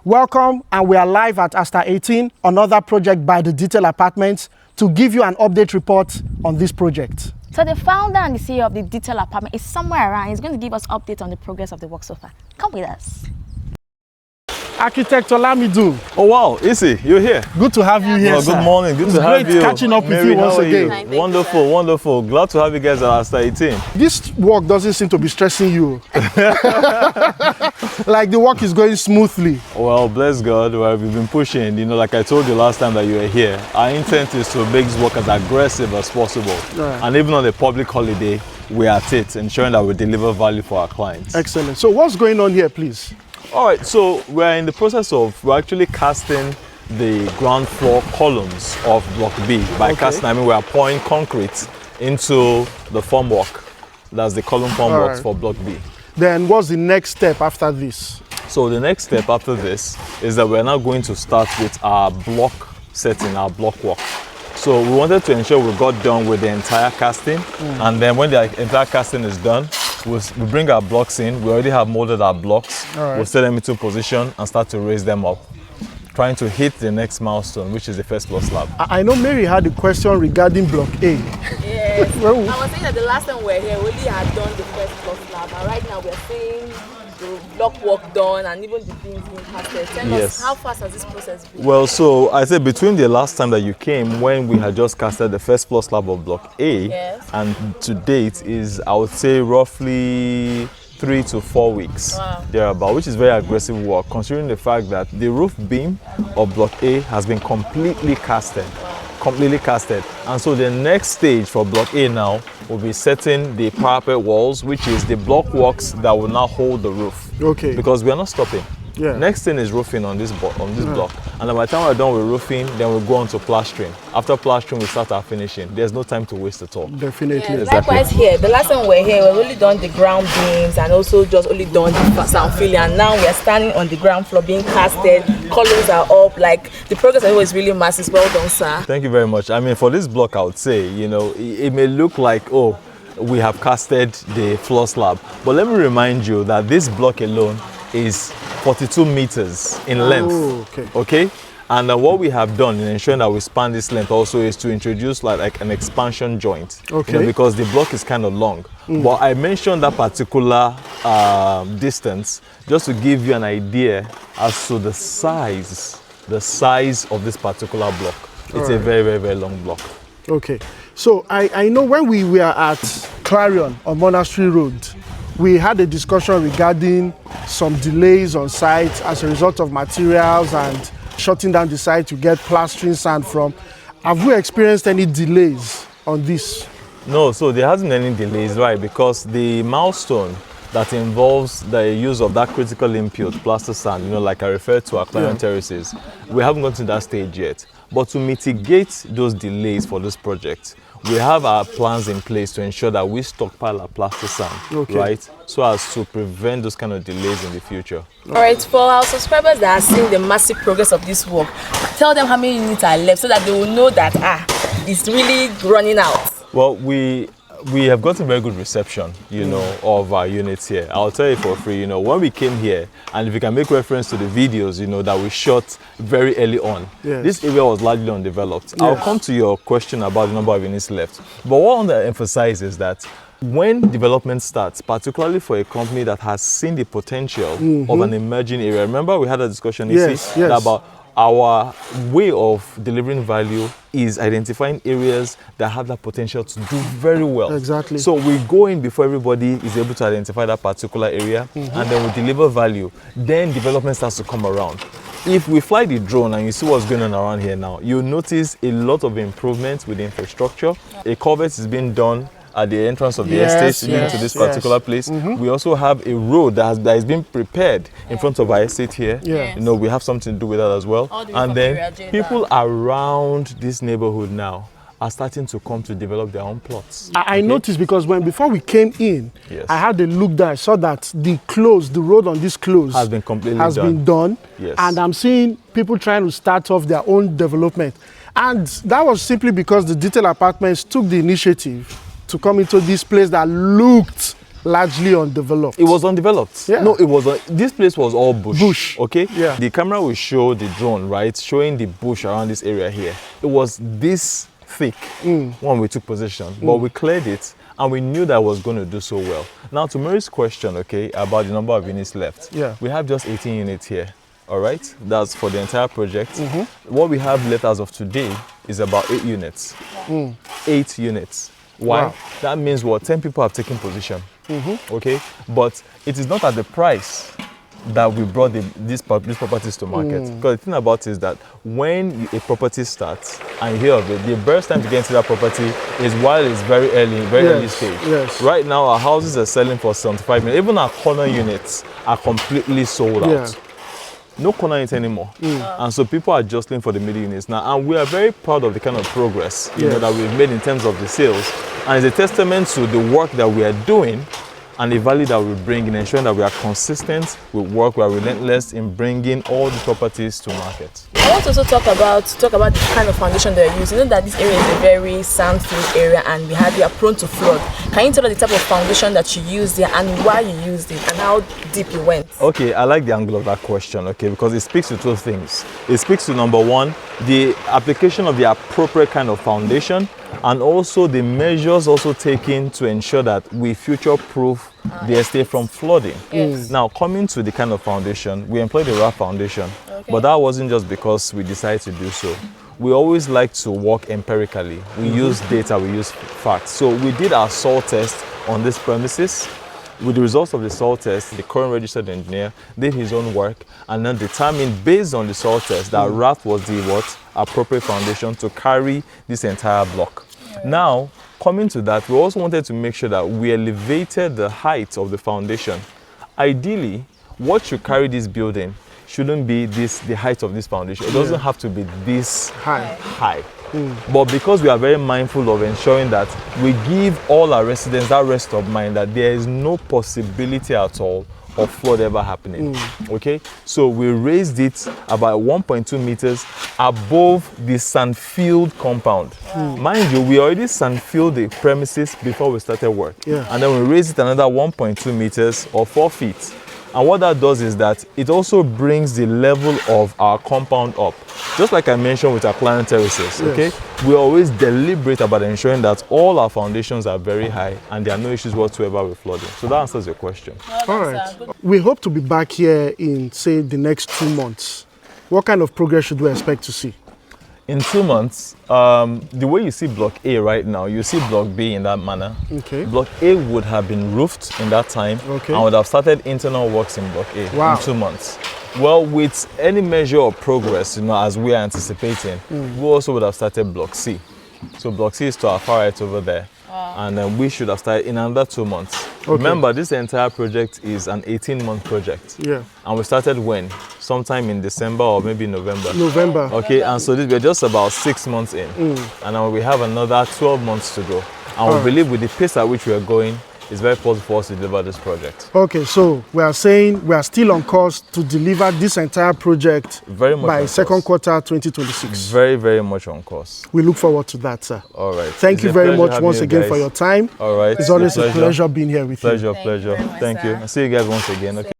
Welcome, and we are live at Aster 18, another project by the Detail Apartments, to give you an update report on this project. So the founder and the CEO of the Detail Apartment is somewhere around. He's going to give us updates on the progress of the work so far. Come with us. Architect Olamidu. Oh wow, Isi, you're here. Good to have you here, Well, sir. good morning, good to have you. Great catching up with you once again. Wonderful, wonderful. Glad to have you guys at Aster 18. This work doesn't seem to be stressing you. Like the work is going smoothly. Well, bless God, we've been pushing. You know, like I told you last time that you were here, our intent is to make this work as aggressive as possible. Right. And even on a public holiday, we're at it, ensuring that we deliver value for our clients. Excellent. So what's going on here, please? All right, so we're in the process of, we're actually casting the ground floor columns of Block B. By casting, I mean we are pouring concrete into the formwork. That's the column formworks for Block B. Then what's the next step after this? So the next step after this is that we're now going to start with our block setting, our block work. So we wanted to ensure we got done with the entire casting, and then when the entire casting is done, we bring our blocks in. We already have molded our blocks. We'll set them into position and start to raise them up, trying to hit the next milestone, which is the first floor slab. I know Mary had a question regarding Block A. Yes. I was saying that the last time we were here, we only had done the first floor slab, and right now we're seeing the block work done and even the beams being casted. Tell us, how fast has this process been? Well, so I said between the last time that you came, when we had just casted the first floor slab of Block A, and to date is, I would say, roughly 3 to 4 weeks thereabout, which is very aggressive work, considering the fact that the roof beam of Block A has been completely casted. And so the next stage for Block A now will be setting the parapet walls, which is the block works that will now hold the roof. Okay. Because we are not stopping. Next thing is roofing on this block, and then by the time we're done with roofing, then we'll go on to plastering. After plastering, we start our finishing. There's no time to waste at all. Definitely. Yeah, likewise here, the last time we were here, we've only done the ground beams and also just only done the sound filling, and now we are standing on the ground floor being casted, columns are up, like the progress is really massive. Well done, sir. Thank you very much. I mean, for this block, I would say, you know, it may look like, oh, we have casted the floor slab, but let me remind you that this block alone is 42 meters in length. Okay. And what we have done in ensuring that we span this length also is to introduce like an expansion joint. You know, because the block is kind of long. But I mentioned that particular distance just to give you an idea as to the size of this particular block. It's a very, very, very long block. Okay. So I know when we were at Clarion on Monastery Road, we had a discussion regarding some delays on site as a result of materials and shutting down the site to get plastering sand from. Have we experienced any delays on this? No, so there hasn't been any delays, right? Because the milestone that involves the use of that critical input, plaster sand, you know, like I referred to our client terraces, we haven't gotten to that stage yet. But to mitigate those delays for this project, we have our plans in place to ensure that we stockpile our plaster sand, right? So as to prevent those kind of delays in the future. All right, for our subscribers that are seeing the massive progress of this work, tell them how many units are left so that they will know that, it's really running out. Well, we have gotten very good reception, you know, of our units here. I'll tell you for free, you know, when we came here, and if you can make reference to the videos, you know, that we shot very early on, this area was largely undeveloped. I'll come to your question about the number of units left. But what I want to emphasize is that when development starts, particularly for a company that has seen the potential of an emerging area, remember we had a discussion about our way of delivering value is identifying areas that have that potential to do very well. Exactly. So we go in before everybody is able to identify that particular area, and then we deliver value. Then development starts to come around. If we fly the drone and you see what's going on around here now, you'll notice a lot of improvements with the infrastructure. A culvert is being done at the entrance of the estate leading to this particular place. We also have a road that has been prepared in front of our estate here. You know, we have something to do with that as well. And then people around this neighborhood now are starting to come to develop their own plots. I noticed because before we came in, I had a look there. I saw that the road on this close has been completely done. And I'm seeing people trying to start off their own development. And that was simply because the Detail Apartments took the initiative to come into this place that looked largely undeveloped. It was undeveloped. Yeah. No, it was this place was all bush. Bush. Okay. Yeah. The camera will show the drone, right, showing the bush around this area here. It was this thick when we took possession, but we cleared it, and we knew that was going to do so well. Now, to Mary's question, okay, about the number of units left. Yeah. We have just 18 units here. All right, that's for the entire project. What we have left as of today is about 8 units. 8 units. Why? Wow. That means what? 10 people have taken position. Okay, but it is not at the price that we brought these properties to market. Because the thing about it is that when a property starts and you hear of it, the best time to get into that property is while it's very early stage. Yes. Right now, our houses are selling for 75 million. Even our corner units are completely sold out. No corner units anymore. And so people are jostling for the middle units now. And we are very proud of the kind of progress you know, that we've made in terms of the sales. And it's a testament to the work that we are doing and the value that we bring in ensuring that we are consistent with work, we are relentless in bringing all the properties to market. I want to also talk about the kind of foundation they're using. You know that this area is a very sand-filled area and we are prone to flood. Can you tell us the type of foundation that you used there and why you used it and how deep you went? Okay, I like the angle of that question, okay, because it speaks to two things. It speaks to, number one, the application of the appropriate kind of foundation, and also the measures also taken to ensure that we future-proof the estate from flooding. Now, coming to the kind of foundation, we employed a rough foundation, but that wasn't just because we decided to do so. We always like to work empirically. We use data, we use facts. So we did our soil test on this premises. With the results of the soil test, the current registered engineer did his own work and then determined based on the soil test that raft was the appropriate foundation to carry this entire block. Now, coming to that, we also wanted to make sure that we elevated the height of the foundation. Ideally, what should carry this building shouldn't be the height of this foundation. It doesn't have to be this high. But because we are very mindful of ensuring that we give all our residents that rest of mind that there is no possibility at all of flood ever happening. Okay, so we raised it about 1.2 meters above the sand-filled compound. Mind you, we already sand-filled the premises before we started work. And then we raised it another 1.2 meters or 4 feet. And what that does is that it also brings the level of our compound up. Just like I mentioned with our client terraces, okay? We always deliberate about ensuring that all our foundations are very high and there are no issues whatsoever with flooding. So that answers your question. All right. We hope to be back here in, say, the next 2 months. What kind of progress should we expect to see? In 2 months, the way you see Block A right now, you see Block B in that manner. Okay. Block A would have been roofed in that time and would have started internal works in Block A in 2 months. Well, with any measure of progress, you know, as we are anticipating, we also would have started Block C. So Block C is to our far right over there. And then we should have started in another 2 months. Remember, this entire project is an 18-month project. And we started when? Sometime in December or maybe November. Okay, and so we're just about 6 months in. And now we have another 12 months to go. And we believe with the pace at which we are going, it's very possible for us to deliver this project. Okay, so we are saying we are still on course to deliver this entire project by second quarter 2026. Very, very much on course. We look forward to that, sir. All right. Thank you very much once again for your time. All right. It's always a pleasure being here with you. Pleasure. Thank you. I'll see you guys once again. Okay.